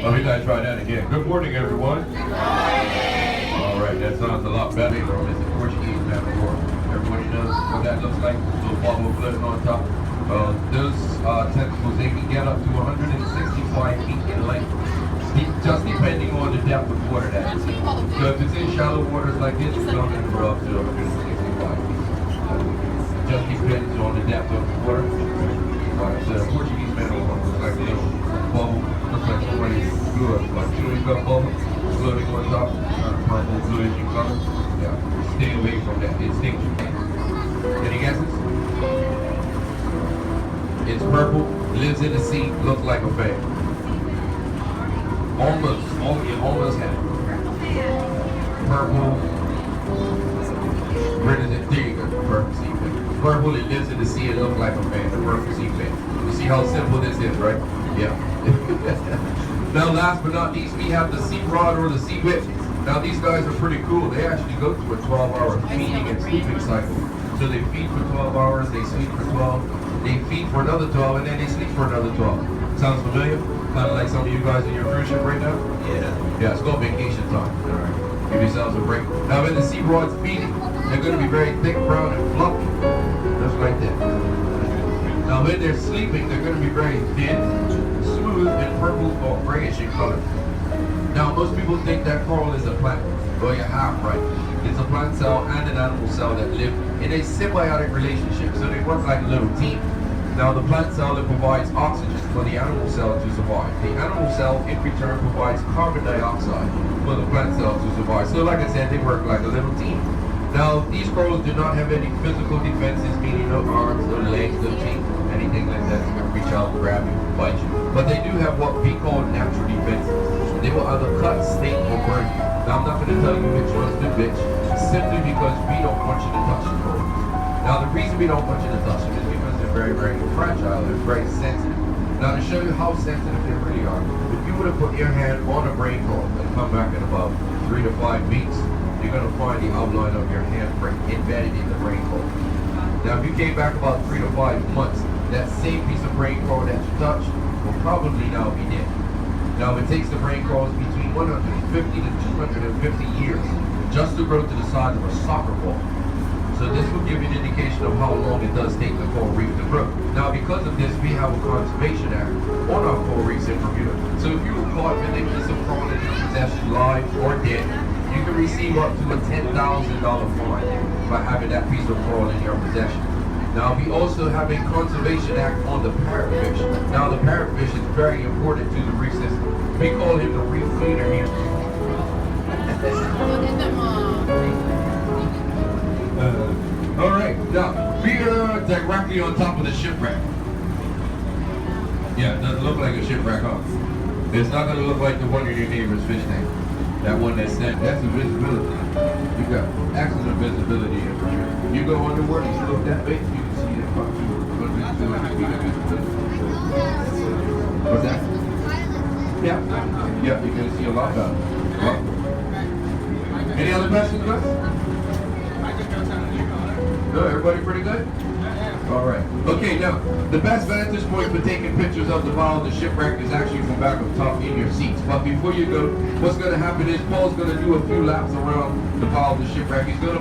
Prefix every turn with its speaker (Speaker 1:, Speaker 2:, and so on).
Speaker 1: Oh, we gotta try that again. Good morning, everyone. Good morning. All right, that sounds a lot better. It's a Portuguese metaphor. Everybody knows what that looks like. Little bubble floating on top. Those tentacles, they can get up to 165 feet in length. Just depending on the depth of water that is. So if it's in shallow waters like this, it's not going to grow up to 165 feet. Just depends on the depth of the water. But the Portuguese metaphor looks like a little bubble. Looks like somebody blew a chewing gum bubble floating on top. Purple, bluish in color. Yeah, stay away from that. It stinks you. Any guesses? It's purple, lives in the sea, looks like a fan. You almost had it. Purple, there you go, purple sea fan. Purple, it lives in the sea, it looks like a fan, the purple sea fan. You see how simple this is, right? Yeah. Now last but not least, we have the sea rod or the sea whip. Now these guys are pretty cool. They actually go through a 12-hour feeding and sleeping cycle. So they feed for 12 hours, they sleep for 12, they feed for another 12, and then they sleep for another 12. Sounds familiar? Kind of like some of you guys in your cruise ship right now? Yeah. Yeah, it's called vacation time. All right. Give yourselves a break. Now when the sea rod's feeding, they're going to be very thick, brown, and fluffy. Just like that. Now when they're sleeping, they're going to be very thin, smooth, and purple or grayish in color. Now most people think that coral is a plant. Well, you're half right. It's a plant cell and an animal cell that live in a symbiotic relationship, so they work like a little team. Now the plant cell that provides oxygen for the animal cell to survive. The animal cell in return provides carbon dioxide for the plant cell to survive. So like I said, they work like a little team. Now these corals do not have any physical defenses, meaning no arms, no legs, no teeth, anything like that. They can reach out, grab you, bite you. But they do have what we call natural defenses. They will either cut, sting, or burn you. Now I'm not going to tell you which one's the bitch, simply because we don't want you to touch the corals. Now the reason we don't want you to touch them is because they're very, very fragile, they're very sensitive. Now to show you how sensitive they really are, if you were to put your hand on a brain coral and come back in about 3 to 5 weeks, you're going to find the outline of your handprint embedded in the brain coral. Now if you came back about 3 to 5 months, that same piece of brain coral that you touched will probably now be dead. Now it takes the brain corals between 150 to 250 years just to grow to the size of a soccer ball. So this will give you an indication of how long it does take the coral reef to grow. Now because of this, we have a conservation act on our coral reefs in Bermuda. So if you were caught with a piece of coral in your possession, live or dead, you can receive up to a $10,000 fine by having that piece of coral in your possession. Now we also have a conservation act on the parrotfish. Now the parrotfish is very important to the reef system. We call him the reef cleaner here. All right, now we are directly on top of the shipwreck. Yeah, it doesn't look like a shipwreck, huh? It's not going to look like the one in your neighbor's fish tank. That one that's set, that's the visibility. You got excellent visibility in Bermuda. You go underwater, you look that big, you can see it about 200 feet. What's that? Yeah. Yeah, you're going to see a lot better. Any other questions, guys? No, everybody pretty good? All right. Okay, now, the best vantage point for taking pictures of the bow of the shipwreck is actually from back up top in your seats. But before you go, what's going to happen is Paul's going to do a few laps around the bow of the shipwreck. He's going to